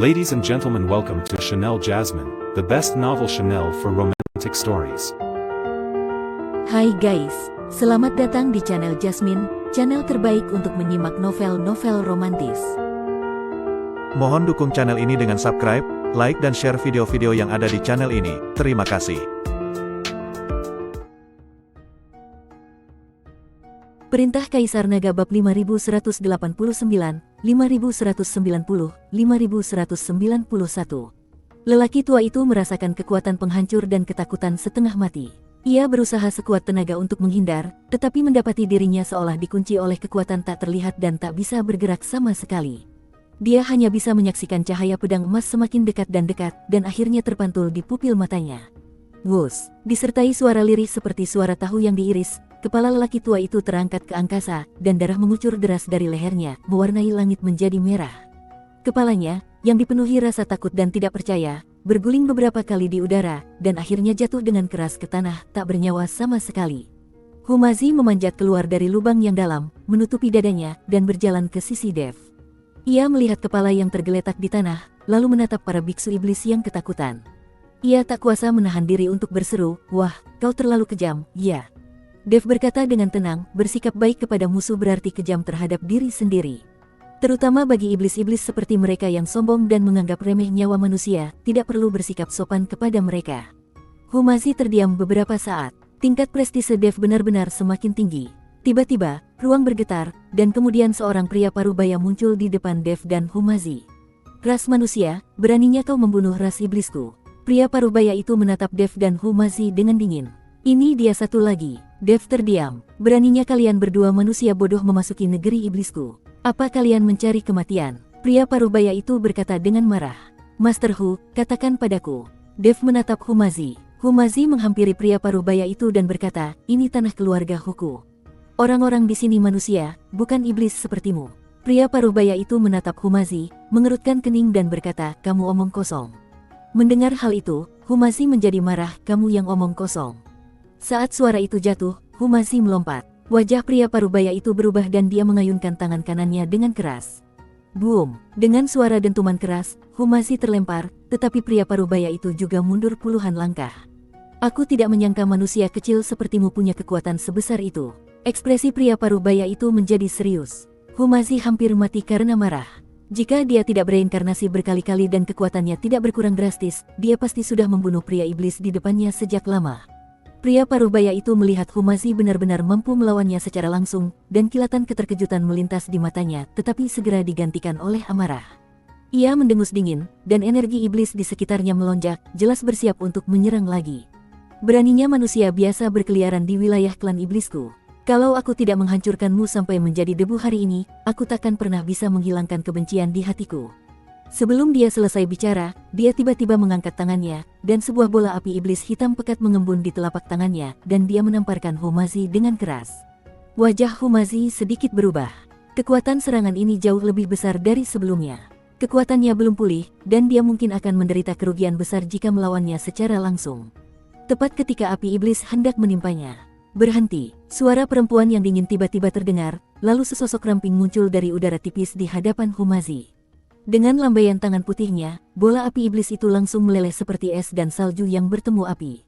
Ladies and gentlemen, welcome to Chanel Jasmine, the best novel Chanel for romantic stories. Hai guys, selamat datang di channel Jasmine, channel terbaik untuk menyimak novel-novel romantis. Mohon dukung channel ini dengan subscribe, like dan share video-video yang ada di channel ini. Terima kasih. Perintah Kaisar Naga bab 5189, 5190, 5191. Lelaki tua itu merasakan kekuatan penghancur dan ketakutan setengah mati. Ia berusaha sekuat tenaga untuk menghindar, tetapi mendapati dirinya seolah dikunci oleh kekuatan tak terlihat dan tak bisa bergerak sama sekali. Dia hanya bisa menyaksikan cahaya pedang emas semakin dekat, dan akhirnya terpantul di pupil matanya. Wus, disertai suara lirih seperti suara tahu yang diiris, kepala lelaki tua itu terangkat ke angkasa, dan darah mengucur deras dari lehernya, mewarnai langit menjadi merah. Kepalanya, yang dipenuhi rasa takut dan tidak percaya, berguling beberapa kali di udara, dan akhirnya jatuh dengan keras ke tanah, tak bernyawa sama sekali. Humazi memanjat keluar dari lubang yang dalam, menutupi dadanya, dan berjalan ke sisi Dev. Ia melihat kepala yang tergeletak di tanah, lalu menatap para biksu iblis yang ketakutan. Ia tak kuasa menahan diri untuk berseru, "Wah, kau terlalu kejam, ya." Dev berkata dengan tenang, bersikap baik kepada musuh berarti kejam terhadap diri sendiri. Terutama bagi iblis-iblis seperti mereka yang sombong dan menganggap remeh nyawa manusia, tidak perlu bersikap sopan kepada mereka. Humazi terdiam beberapa saat. Tingkat prestise Dev benar-benar semakin tinggi. Tiba-tiba, ruang bergetar, dan kemudian seorang pria parubaya muncul di depan Dev dan Humazi. "Ras manusia, beraninya kau membunuh ras iblisku?" Pria parubaya itu menatap Dev dan Humazi dengan dingin. "Ini dia satu lagi." Dev terdiam. "Beraninya kalian berdua manusia bodoh memasuki negeri iblisku. Apa kalian mencari kematian?" Pria parubaya itu berkata dengan marah. "Master Hu, katakan padaku." Dev menatap Humazi. Humazi menghampiri pria parubaya itu dan berkata, "Ini tanah keluarga Huku. Orang-orang di sini manusia, bukan iblis sepertimu." Pria parubaya itu menatap Humazi, mengerutkan kening dan berkata, "Kamu omong kosong." Mendengar hal itu, Humazi menjadi marah, "Kamu yang omong kosong." Saat suara itu jatuh, Humazi melompat. Wajah pria parubaya itu berubah dan dia mengayunkan tangan kanannya dengan keras. Boom! Dengan suara dentuman keras, Humazi terlempar, tetapi pria parubaya itu juga mundur puluhan langkah. "Aku tidak menyangka manusia kecil sepertimu punya kekuatan sebesar itu." Ekspresi pria parubaya itu menjadi serius. Humazi hampir mati karena marah. Jika dia tidak bereinkarnasi berkali-kali dan kekuatannya tidak berkurang drastis, dia pasti sudah membunuh pria iblis di depannya sejak lama. Pria parubaya itu melihat Humazi benar-benar mampu melawannya secara langsung, dan kilatan keterkejutan melintas di matanya, tetapi segera digantikan oleh amarah. Ia mendengus dingin, dan energi iblis di sekitarnya melonjak, jelas bersiap untuk menyerang lagi. "Beraninya manusia biasa berkeliaran di wilayah klan iblisku. Kalau aku tidak menghancurkanmu sampai menjadi debu hari ini, aku takkan pernah bisa menghilangkan kebencian di hatiku." Sebelum dia selesai bicara, dia tiba-tiba mengangkat tangannya, dan sebuah bola api iblis hitam pekat mengembun di telapak tangannya, dan dia menamparkan Humazi dengan keras. Wajah Humazi sedikit berubah. Kekuatan serangan ini jauh lebih besar dari sebelumnya. Kekuatannya belum pulih, dan dia mungkin akan menderita kerugian besar jika melawannya secara langsung. Tepat ketika api iblis hendak menimpanya. "Berhenti!" Suara perempuan yang dingin tiba-tiba terdengar, lalu sesosok ramping muncul dari udara tipis di hadapan Humazi. Dengan lambaian tangan putihnya, bola api iblis itu langsung meleleh seperti es dan salju yang bertemu api.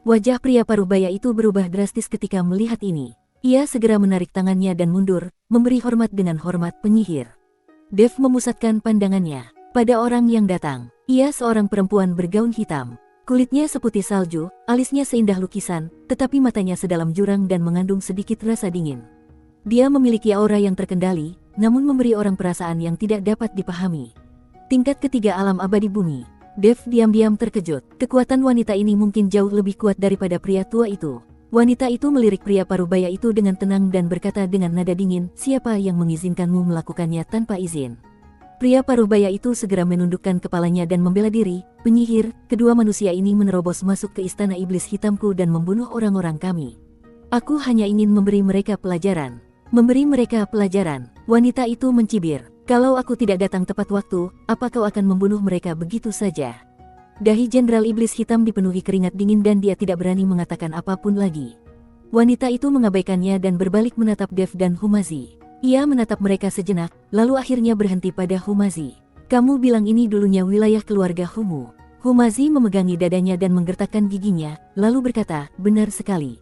Wajah pria parubaya itu berubah drastis ketika melihat ini. Ia segera menarik tangannya dan mundur, memberi hormat dengan hormat penyihir. Dev memusatkan pandangannya pada orang yang datang. Ia seorang perempuan bergaun hitam. Kulitnya seputih salju, alisnya seindah lukisan, tetapi matanya sedalam jurang dan mengandung sedikit rasa dingin. Dia memiliki aura yang terkendali, namun memberi orang perasaan yang tidak dapat dipahami. Tingkat ketiga alam abadi bumi. Dev diam-diam terkejut. Kekuatan wanita ini mungkin jauh lebih kuat daripada pria tua itu. Wanita itu melirik pria parubaya itu dengan tenang dan berkata dengan nada dingin, "Siapa yang mengizinkanmu melakukannya tanpa izin?" Pria parubaya itu segera menundukkan kepalanya dan membela diri. "Penyihir, kedua manusia ini menerobos masuk ke istana iblis hitamku dan membunuh orang-orang kami. Aku hanya ingin memberi mereka pelajaran." "Memberi mereka pelajaran?" Wanita itu mencibir. "Kalau aku tidak datang tepat waktu, apa kau akan membunuh mereka begitu saja?" Dahi Jenderal Iblis Hitam dipenuhi keringat dingin dan dia tidak berani mengatakan apapun lagi. Wanita itu mengabaikannya dan berbalik menatap Dev dan Humazi. Ia menatap mereka sejenak, lalu akhirnya berhenti pada Humazi. Kamu bilang ini dulunya wilayah keluarga Humu. Humazi memegangi dadanya dan menggertakkan giginya, lalu berkata, benar sekali.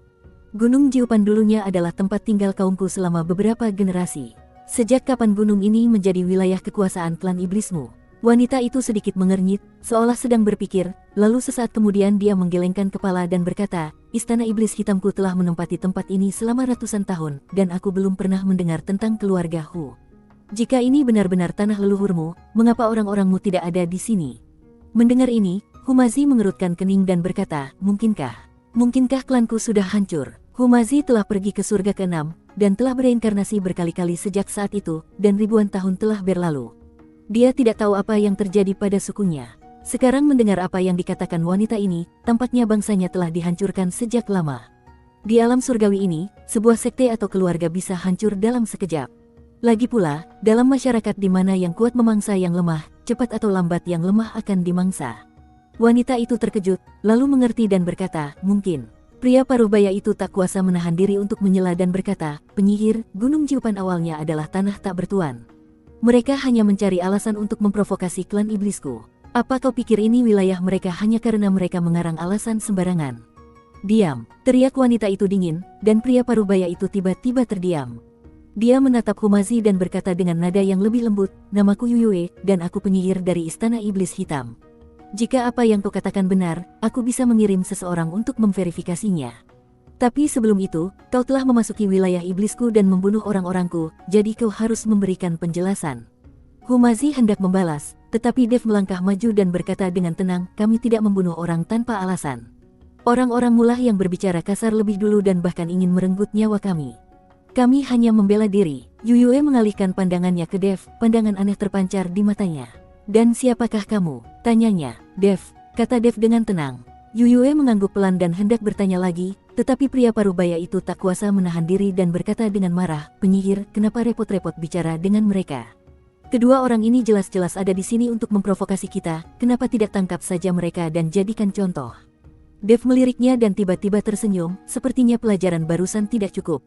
Gunung Jiupan dulunya adalah tempat tinggal kaumku selama beberapa generasi. Sejak kapan gunung ini menjadi wilayah kekuasaan klan iblismu? Wanita itu sedikit mengernyit, seolah sedang berpikir, lalu sesaat kemudian dia menggelengkan kepala dan berkata, Istana Iblis Hitamku telah menempati tempat ini selama ratusan tahun, dan aku belum pernah mendengar tentang keluarga Hu. Jika ini benar-benar tanah leluhurmu, mengapa orang-orangmu tidak ada di sini? Mendengar ini, Humazi mengerutkan kening dan berkata, Mungkinkah klanku sudah hancur? Humazi telah pergi ke surga ke-6, dan telah bereinkarnasi berkali-kali sejak saat itu, dan ribuan tahun telah berlalu. Dia tidak tahu apa yang terjadi pada sukunya. Sekarang mendengar apa yang dikatakan wanita ini, tampaknya bangsanya telah dihancurkan sejak lama. Di alam surgawi ini, sebuah sekte atau keluarga bisa hancur dalam sekejap. Lagi pula, dalam masyarakat di mana yang kuat memangsa yang lemah, cepat atau lambat yang lemah akan dimangsa. Wanita itu terkejut, lalu mengerti dan berkata, mungkin. Pria parubaya itu tak kuasa menahan diri untuk menyela dan berkata, penyihir, Gunung Jiupan awalnya adalah tanah tak bertuan. Mereka hanya mencari alasan untuk memprovokasi klan iblisku. Apa kau pikir ini wilayah mereka hanya karena mereka mengarang alasan sembarangan? Diam, teriak wanita itu dingin, dan pria parubaya itu tiba-tiba terdiam. Dia menatap Humazi dan berkata dengan nada yang lebih lembut, namaku Yuyue, dan aku penyihir dari Istana Iblis Hitam. Jika apa yang kau katakan benar, aku bisa mengirim seseorang untuk memverifikasinya. Tapi sebelum itu, kau telah memasuki wilayah iblisku dan membunuh orang-orangku, jadi kau harus memberikan penjelasan. Humazi hendak membalas, tetapi Dev melangkah maju dan berkata dengan tenang, kami tidak membunuh orang tanpa alasan. Orang-orang mulah yang berbicara kasar lebih dulu dan bahkan ingin merenggut nyawa kami. Kami hanya membela diri. Yuyue mengalihkan pandangannya ke Dev, pandangan aneh terpancar di matanya. Dan siapakah kamu? Tanyanya. Dev, kata Dev dengan tenang. Yuyue mengangguk pelan dan hendak bertanya lagi, tetapi pria parubaya itu tak kuasa menahan diri dan berkata dengan marah, penyihir, kenapa repot-repot bicara dengan mereka? Kedua orang ini jelas-jelas ada di sini untuk memprovokasi kita, kenapa tidak tangkap saja mereka dan jadikan contoh? Dev meliriknya dan tiba-tiba tersenyum, sepertinya pelajaran barusan tidak cukup.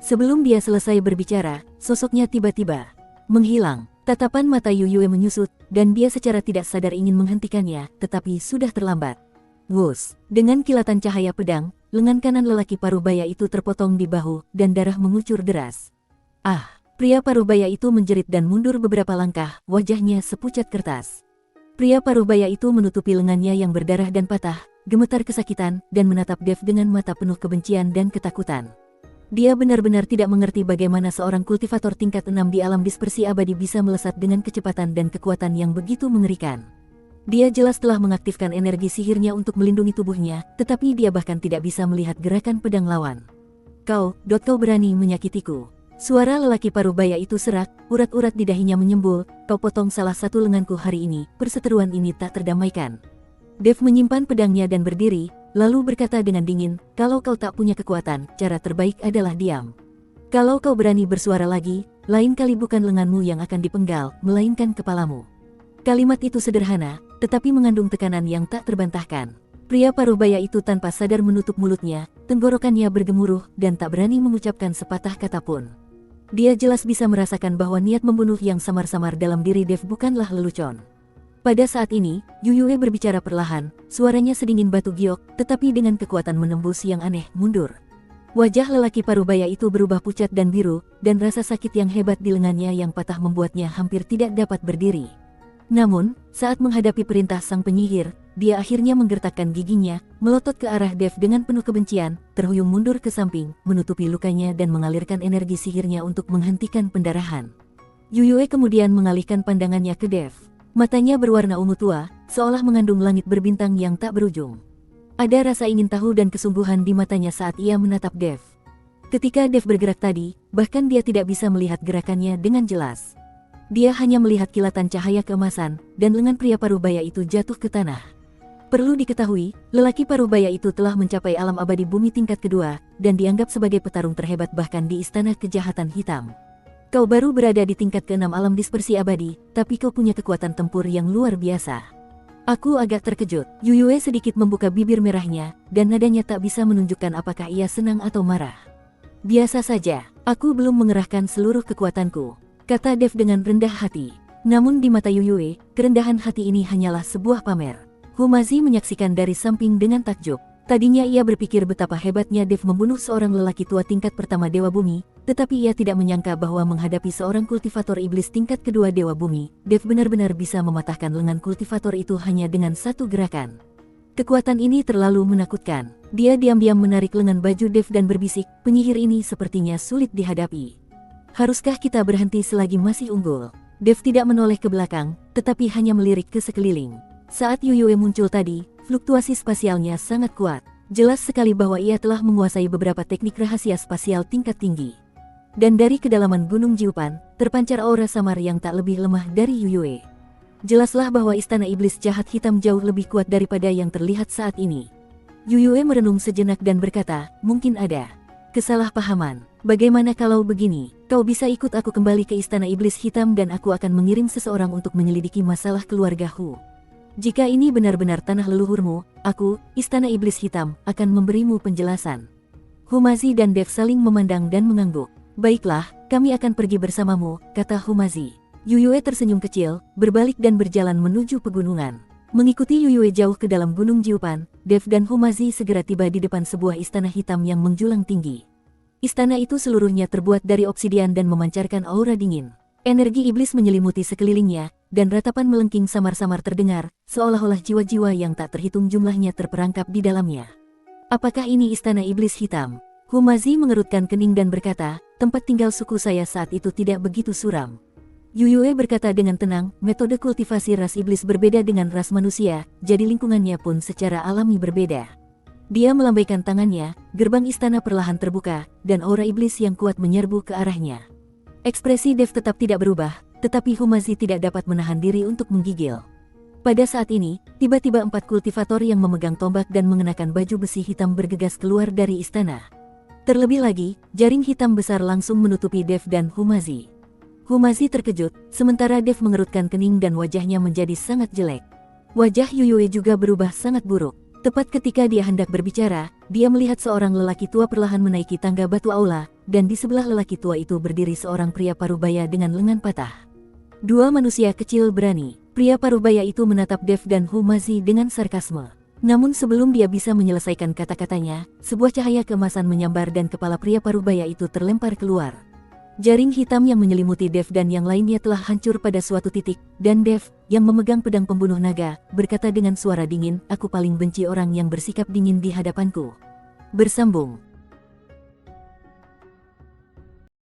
Sebelum dia selesai berbicara, sosoknya tiba-tiba menghilang. Tatapan mata Yuyue menyusut, dan dia secara tidak sadar ingin menghentikannya, tetapi sudah terlambat. Wus, dengan kilatan cahaya pedang, lengan kanan lelaki parubaya itu terpotong di bahu, dan darah mengucur deras. Ah, pria parubaya itu menjerit dan mundur beberapa langkah, wajahnya sepucat kertas. Pria parubaya itu menutupi lengannya yang berdarah dan patah, gemetar kesakitan, dan menatap Dev dengan mata penuh kebencian dan ketakutan. Dia benar-benar tidak mengerti bagaimana seorang kultivator tingkat 6 di alam dispersi abadi bisa melesat dengan kecepatan dan kekuatan yang begitu mengerikan. Dia jelas telah mengaktifkan energi sihirnya untuk melindungi tubuhnya, tetapi dia bahkan tidak bisa melihat gerakan pedang lawan. Kau berani menyakitiku. Suara lelaki parubaya itu serak, urat-urat di dahinya menyembul, kau potong salah satu lenganku hari ini, perseteruan ini tak terdamaikan. Dev menyimpan pedangnya dan berdiri, lalu berkata dengan dingin, kalau kau tak punya kekuatan, cara terbaik adalah diam. Kalau kau berani bersuara lagi, lain kali bukan lenganmu yang akan dipenggal, melainkan kepalamu. Kalimat itu sederhana, tetapi mengandung tekanan yang tak terbantahkan. Pria parubaya itu tanpa sadar menutup mulutnya, tenggorokannya bergemuruh, dan tak berani mengucapkan sepatah kata pun. Dia jelas bisa merasakan bahwa niat membunuh yang samar-samar dalam diri Dev bukanlah lelucon. Pada saat ini, Yuyue berbicara perlahan, suaranya sedingin batu giok, tetapi dengan kekuatan menembus yang aneh, mundur. Wajah lelaki parubaya itu berubah pucat dan biru, dan rasa sakit yang hebat di lengannya yang patah membuatnya hampir tidak dapat berdiri. Namun, saat menghadapi perintah sang penyihir, dia akhirnya menggertakkan giginya, melotot ke arah Dev dengan penuh kebencian, terhuyung mundur ke samping, menutupi lukanya dan mengalirkan energi sihirnya untuk menghentikan pendarahan. Yuyue kemudian mengalihkan pandangannya ke Dev. Matanya berwarna ungu tua, seolah mengandung langit berbintang yang tak berujung. Ada rasa ingin tahu dan kesungguhan di matanya saat ia menatap Dev. Ketika Dev bergerak tadi, bahkan dia tidak bisa melihat gerakannya dengan jelas. Dia hanya melihat kilatan cahaya keemasan, dan lengan pria parubaya itu jatuh ke tanah. Perlu diketahui, lelaki parubaya itu telah mencapai alam abadi bumi tingkat kedua, dan dianggap sebagai petarung terhebat bahkan di Istana Kejahatan Hitam. Kau baru berada di tingkat ke-6 alam dispersi abadi, tapi kau punya kekuatan tempur yang luar biasa. Aku agak terkejut. Yuyue sedikit membuka bibir merahnya, dan nadanya tak bisa menunjukkan apakah ia senang atau marah. Biasa saja, aku belum mengerahkan seluruh kekuatanku, kata Dev dengan rendah hati. Namun di mata Yuyue, kerendahan hati ini hanyalah sebuah pamer. Humazi menyaksikan dari samping dengan takjub. Tadinya ia berpikir betapa hebatnya Dev membunuh seorang lelaki tua tingkat pertama Dewa Bumi, tetapi ia tidak menyangka bahwa menghadapi seorang kultivator iblis tingkat kedua Dewa Bumi, Dev benar-benar bisa mematahkan lengan kultivator itu hanya dengan satu gerakan. Kekuatan ini terlalu menakutkan. Dia diam-diam menarik lengan baju Dev dan berbisik, penyihir ini sepertinya sulit dihadapi. Haruskah kita berhenti selagi masih unggul? Dev tidak menoleh ke belakang, tetapi hanya melirik ke sekeliling. Saat Yuyue muncul tadi, fluktuasi spasialnya sangat kuat. Jelas sekali bahwa ia telah menguasai beberapa teknik rahasia spasial tingkat tinggi. Dan dari kedalaman Gunung Jiupan, terpancar aura samar yang tak lebih lemah dari Yuyue. Jelaslah bahwa istana iblis jahat hitam jauh lebih kuat daripada yang terlihat saat ini. Yuyue merenung sejenak dan berkata, mungkin ada kesalahpahaman. Bagaimana kalau begini, kau bisa ikut aku kembali ke istana iblis hitam dan aku akan mengirim seseorang untuk menyelidiki masalah keluarga Hu. Jika ini benar-benar tanah leluhurmu, aku, istana iblis hitam, akan memberimu penjelasan. Humazi dan Dev saling memandang dan mengangguk. Baiklah, kami akan pergi bersamamu, kata Humazi. Yuyue tersenyum kecil, berbalik dan berjalan menuju pegunungan. Mengikuti Yuyue jauh ke dalam Gunung Jiupan, Dev dan Humazi segera tiba di depan sebuah istana hitam yang menjulang tinggi. Istana itu seluruhnya terbuat dari obsidian dan memancarkan aura dingin. Energi iblis menyelimuti sekelilingnya, dan ratapan melengking samar-samar terdengar, seolah-olah jiwa-jiwa yang tak terhitung jumlahnya terperangkap di dalamnya. Apakah ini istana iblis hitam? Humazi mengerutkan kening dan berkata, tempat tinggal suku saya saat itu tidak begitu suram. Yuyue berkata dengan tenang, metode kultivasi ras iblis berbeda dengan ras manusia, jadi lingkungannya pun secara alami berbeda. Dia melambaikan tangannya, gerbang istana perlahan terbuka, dan aura iblis yang kuat menyerbu ke arahnya. Ekspresi Dev tetap tidak berubah, tetapi Humazi tidak dapat menahan diri untuk menggigil. Pada saat ini, tiba-tiba 4 kultivator yang memegang tombak dan mengenakan baju besi hitam bergegas keluar dari istana. Terlebih lagi, jaring hitam besar langsung menutupi Dev dan Humazi. Humazi terkejut, sementara Dev mengerutkan kening dan wajahnya menjadi sangat jelek. Wajah Yuyue juga berubah sangat buruk. Tepat ketika dia hendak berbicara, dia melihat seorang lelaki tua perlahan menaiki tangga batu aula, dan di sebelah lelaki tua itu berdiri seorang pria parubaya dengan lengan patah. 2 manusia kecil berani. Pria parubaya itu menatap Dev dan Humazi dengan sarkasme. Namun sebelum dia bisa menyelesaikan kata-katanya, sebuah cahaya keemasan menyambar dan kepala pria parubaya itu terlempar keluar. Jaring hitam yang menyelimuti Dev dan yang lainnya telah hancur pada suatu titik, dan Dev, yang memegang pedang pembunuh naga, berkata dengan suara dingin, aku paling benci orang yang bersikap dingin di hadapanku. Bersambung.